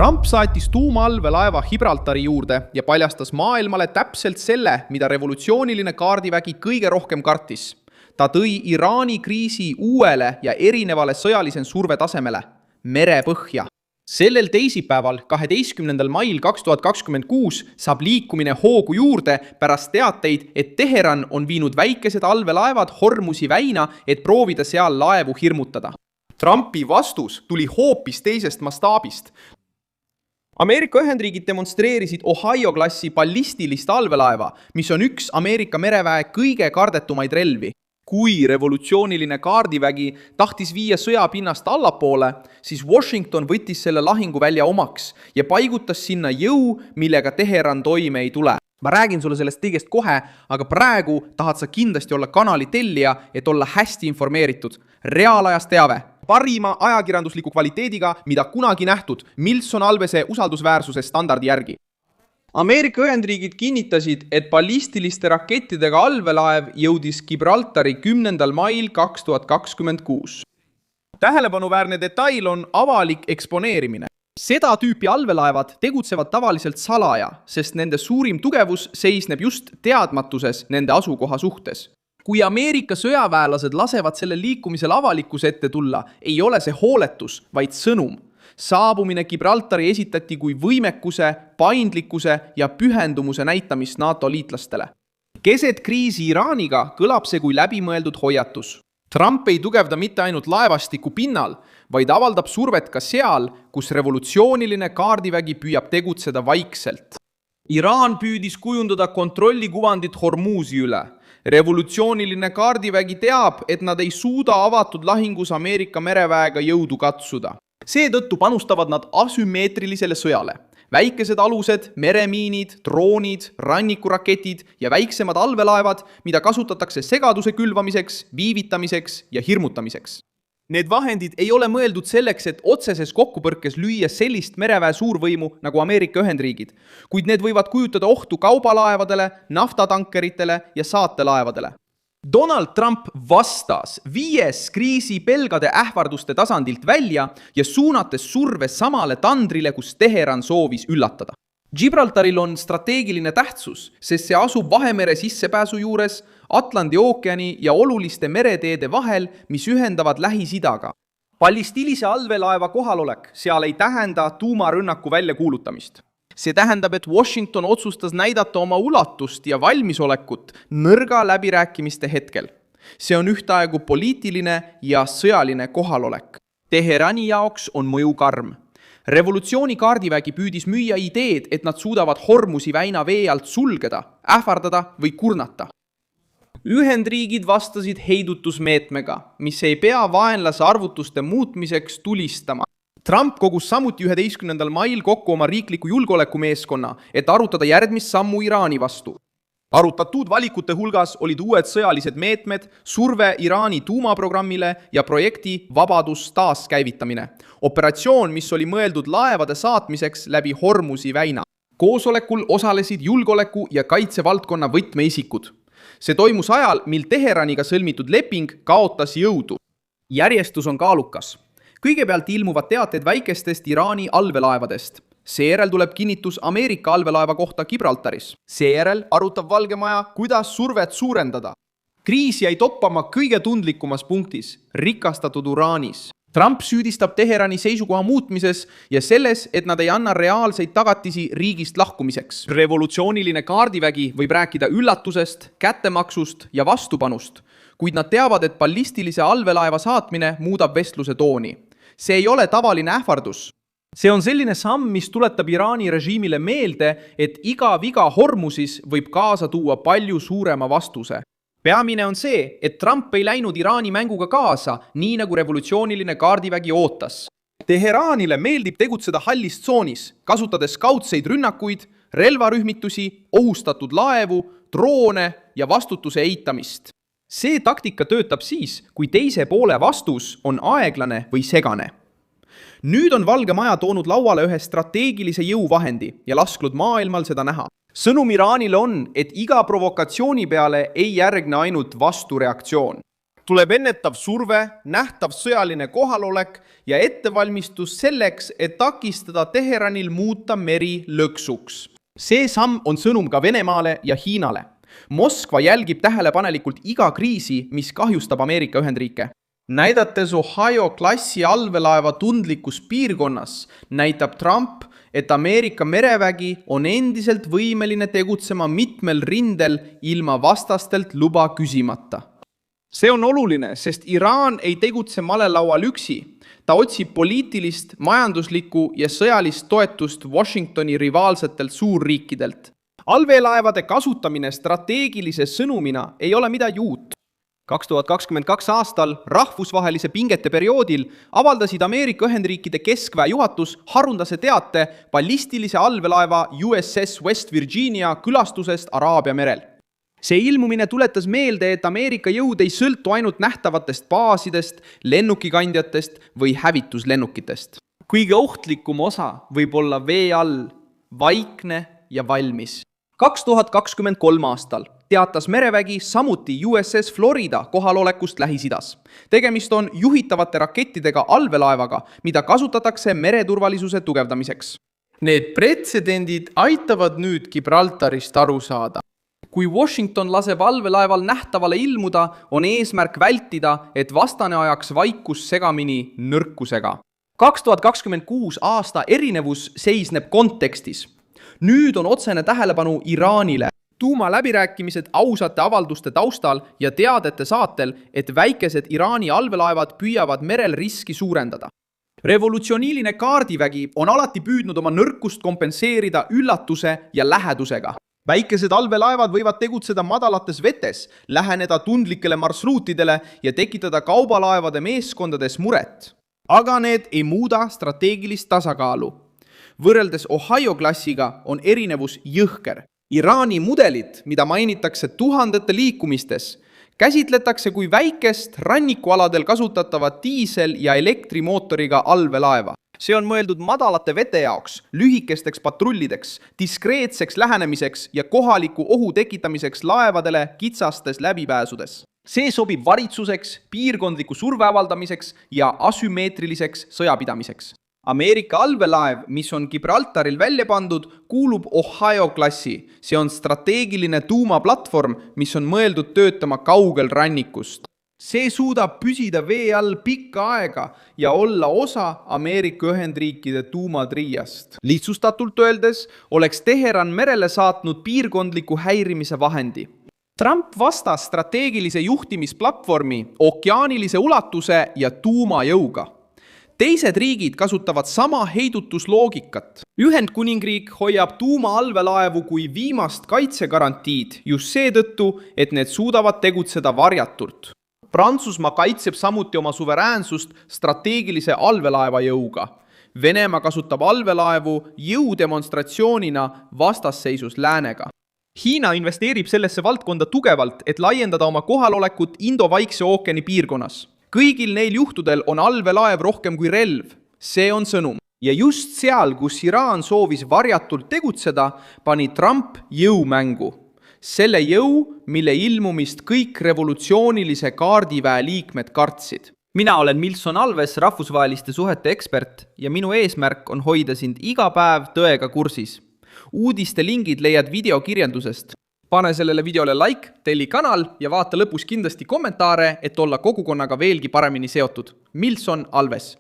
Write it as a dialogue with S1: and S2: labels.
S1: Trump saatis tuumaallveelaeva Gibraltari juurde ja paljastas maailmale täpselt selle, mida revolutsiooniline kaardivägi kõige rohkem kartis. Ta tõi Iraani kriisi uuele ja erinevale sõjalisen surve tasemele – merepõhja. Sellel teisipäeval, 12. mail 2026 saab liikumine hoogu juurde pärast teateid, et Teheran on viinud väikesed allveelaevad Hormuzi väina, et proovida seal laevu hirmutada. Trumpi vastus tuli hoopis teisest mastaabist. Ameerika Ühendriigid demonstreerisid Ohio-klassi ballistilist allveelaeva, mis on üks Ameerika mereväe kõige kardetumaid relvi. Kui revolutsiooniline kaardivägi tahtis viia sõjapinnast allapoole, siis Washington võttis selle lahinguvälja omaks ja paigutas sinna jõu, millega Teheran toime ei tule. Ma räägin sulle sellest kõigest kohe, aga praegu tahad sa kindlasti olla kanali tellija, et olla hästi informeeritud. Reaalajas teave. Parima ajakirjandusliku kvaliteediga, mida kunagi nähtud, Milson Alvese usaldusväärsuse standardi järgi. Ameerika Ühendriigid kinnitasid, et ballistiliste rakettidega allveelaev jõudis Gibraltari 10. mail 2026. Tähelepanuväärne detail on avalik eksponeerimine. Seda tüüpi allveelaevad tegutsevad tavaliselt salaja, sest nende suurim tugevus seisneb just teadmatuses nende asukoha suhtes. Kui Ameerika sõjaväelased lasevad selle liikumisel avalikkuse ette tulla, ei ole see hooletus, vaid sõnum. Saabumine Gibraltari esitati kui võimekuse, paindlikkuse ja pühendumuse näitamist NATO liitlastele. Keset kriisi Iraaniga kõlab see kui läbimõeldud hoiatus. Trump ei tugevda mitte ainult laevastiku pinnal, vaid avaldab survet ka seal, kus revolutsiooniline kaardivägi püüab tegutseda vaikselt. Iraan püüdis kujundada kontrollikuvandit Hormuzi üle. Revolutsiooniline kaardivägi teab, et nad ei suuda avatud lahingus Ameerika mereväega jõudu katsuda. Seetõttu panustavad nad asümmeetrilisele sõjale. Väikesed alused, meremiinid, droonid, rannikuraketid ja väiksemad allveelaevad, mida kasutatakse segaduse külvamiseks, viivitamiseks ja hirmutamiseks. Need vahendid ei ole mõeldud selleks, et otseses kokkupõrkes lüüa sellist mereväe suurvõimu nagu Ameerika Ühendriigid, kuid need võivad kujutada ohtu kaubalaevadele, naftatankeritele ja saatelaevadele. Donald Trump vastas, viies kriisi pelgade ähvarduste tasandilt välja ja suunates surve samale tandrile, kus Teheran soovis üllatada. Gibraltaril on strateegiline tähtsus, sest see asub Vahemere sissepääsu juures, Atlandi ookeani ja oluliste mereteede vahel, mis ühendavad Lähis-Idaga. Ballistilise allveelaeva kohalolek seal ei tähenda tuumarünnaku väljakuulutamist. See tähendab, et Washington otsustas näidata oma ulatust ja valmisolekut nõrga läbirääkimiste hetkel. See on ühtaegu poliitiline ja sõjaline kohalolek. Teherani jaoks on mõju karm. Revolutsiooni kaardivägi püüdis müüa ideed, et nad suudavad Hormuzi väina vee alt sulgeda, ähvardada või kurnata. Ühendriigid vastasid heidutusmeetmega, mis ei pea vaenlase arvutuste muutmiseks tulistama. Trump kogus samuti 11. mail kokku oma riikliku julgeolekumeeskonna, et arutada järgmist sammu Iraani vastu. Arutatud valikute hulgas olid uued sõjalised meetmed, surve Iraani tuumaprogrammile ja projekti Vabadus taaskäivitamine. Operatsioon, mis oli mõeldud laevade saatmiseks läbi Hormuzi väina. Koosolekul osalesid julgeoleku ja kaitsevaldkonna võtmeisikud. See toimus ajal, mil Teheraniga sõlmitud leping kaotas jõudu. Järjestus on kaalukas. Kõigepealt ilmuvad teated väikestest Iraani allveelaevadest. Seejärel tuleb kinnitus Ameerika allveelaeva kohta Gibraltaris. Seejärel arutab Valge Maja, kuidas survet suurendada. Kriis jäi toppama kõige tundlikumas punktis, rikastatud uraanis. Trump süüdistab Teherani seisukoha muutmises ja selles, et nad ei anna reaalseid tagatisi riigist lahkumiseks. Revolutsiooniline kaardivägi võib rääkida üllatusest, kättemaksust ja vastupanust, kuid nad teavad, et ballistilise allveelaeva saatmine muudab vestluse tooni. See ei ole tavaline ähvardus. See on selline samm, mis tuletab Iraani režiimile meelde, et iga viga Hormusis võib kaasa tuua palju suurema vastuse. Peamine on see, et Trump ei läinud Iraani mänguga kaasa, nii nagu revolutsiooniline kaardivägi ootas. Teheranile meeldib tegutseda hallis tsoonis, kasutades kaudseid rünnakuid, relvarühmitusi, ohustatud laevu, droone ja vastutuse eitamist. See taktika töötab siis, kui teise poole vastus on aeglane või segane. Nüüd on Valge Maja toonud lauale ühe strateegilise jõuvahendi ja lasknud maailmal seda näha. Sõnum Iraanile on, et iga provokatsiooni peale ei järgne ainult vastureaktsioon. tuleb ennetav surve, nähtav sõjaline kohalolek ja ettevalmistus selleks, et takistada Teheranil muuta meri lõksuks. See samm on sõnum ka Venemaale ja Hiinale. Moskva jälgib tähelepanelikult iga kriisi, mis kahjustab Ameerika Ühendriike. Näidates Ohio klassi allveelaeva tundlikus piirkonnas, näitab Trump, et Ameerika merevägi on endiselt võimeline tegutsema mitmel rindel ilma vastastelt luba küsimata. See on oluline, sest Iraan ei tegutse malelaual üksi. Ta otsib poliitilist, majanduslikku ja sõjalist toetust Washingtoni rivaalsetelt suurriikidelt. Allveelaevade kasutamine strateegilise sõnumina ei ole midagi uut. 2022 aastal rahvusvahelise pingete perioodil avaldasid Ameerika Ühendriikide keskväe juhatus haruldase teate ballistilise allveelaeva USS West Virginia külastusest Araabia merel. See ilmumine tuletas meelde, et Ameerika jõud ei sõltu ainult nähtavatest baasidest, lennukikandjatest või hävituslennukitest. Kõige ohtlikum osa võib olla vee all, vaikne ja valmis. 2023 aastal teatas merevägi samuti USS Florida kohalolekust Lähis-Idas. Tegemist on juhitavate rakettidega allveelaevaga, mida kasutatakse mereturvalisuse tugevdamiseks. Need pretsedendid aitavad nüüd Gibraltarist aru saada. Kui Washington laseb allveelaeval nähtavale ilmuda, on eesmärk vältida, et vastane ajaks vaikus segamini nõrkusega. 2026 aasta erinevus seisneb kontekstis. Nüüd on otsene tähelepanu Iraanile. Tuumaläbirääkimised ausate avalduste taustal ja teadete saatel, et väikesed Iraani allveelaevad püüavad merel riski suurendada. Revolutsiooniline kaardivägi on alati püüdnud oma nõrkust kompenseerida üllatuse ja lähedusega. Väikesed allveelaevad võivad tegutseda madalates vetes, läheneda tundlikele marsruutidele ja tekitada kaubalaevade meeskondades muret. Aga need ei muuda strateegilist tasakaalu. Võrreldes Ohio klassiga on erinevus jõhker. Iraani mudelid, mida mainitakse tuhandete liikumistes, käsitletakse kui väikest rannikualadel kasutatavat diisel- ja elektrimootoriga allveelaeva. See on mõeldud madalate vete jaoks, lühikesteks patrullideks, diskreetseks lähenemiseks ja kohaliku ohu tekitamiseks laevadele kitsastes läbipääsudes. See sobib varitsuseks, piirkondliku surve avaldamiseks ja asümmeetriliseks sõjapidamiseks. Ameerika allveelaev, mis on Gibraltaril välja pandud, kuulub Ohio klassi. See on strateegiline tuumaplatvorm, mis on mõeldud töötama kaugel rannikust. See suudab püsida vee all pikka aega ja olla osa Ameerika Ühendriikide tuumatriiast. Lihtsustatult öeldes oleks Teheran merele saatnud piirkondliku häirimise vahendi. Trump vastas strateegilise juhtimisplatvormi okeaanilise ulatuse ja tuumajõuga. Teised riigid kasutavad sama heidutusloogikat. Ühendkuningriik hoiab tuumaallveelaevu kui viimast kaitsegarantiid just seetõttu, et need suudavad tegutseda varjatult. Prantsusmaa kaitseb samuti oma suveräänsust strateegilise allveelaeva jõuga. Venemaa kasutab allveelaevu jõudemonstratsioonina vastasseisus läänega. Hiina investeerib sellesse valdkonda tugevalt, et laiendada oma kohalolekut Indo-Vaikse ookeani piirkonnas. Kõigil neil juhtudel on allveelaev rohkem kui relv. See on sõnum. Ja just seal, kus Iraan soovis varjatult tegutseda, pani Trump jõumängu. Selle jõu, mille ilmumist kõik revolutsioonilise kaardiväe liikmed kartsid. Mina olen Milson Alves, rahvusvaheliste suhete ekspert ja minu eesmärk on hoida sind iga päev tõega kursis. Uudiste lingid leiad videokirjandusest. Pane sellele videole like, telli kanal ja vaata lõpus kindlasti kommentaare, et olla kogukonnaga veelgi paremini seotud. Milson Alves.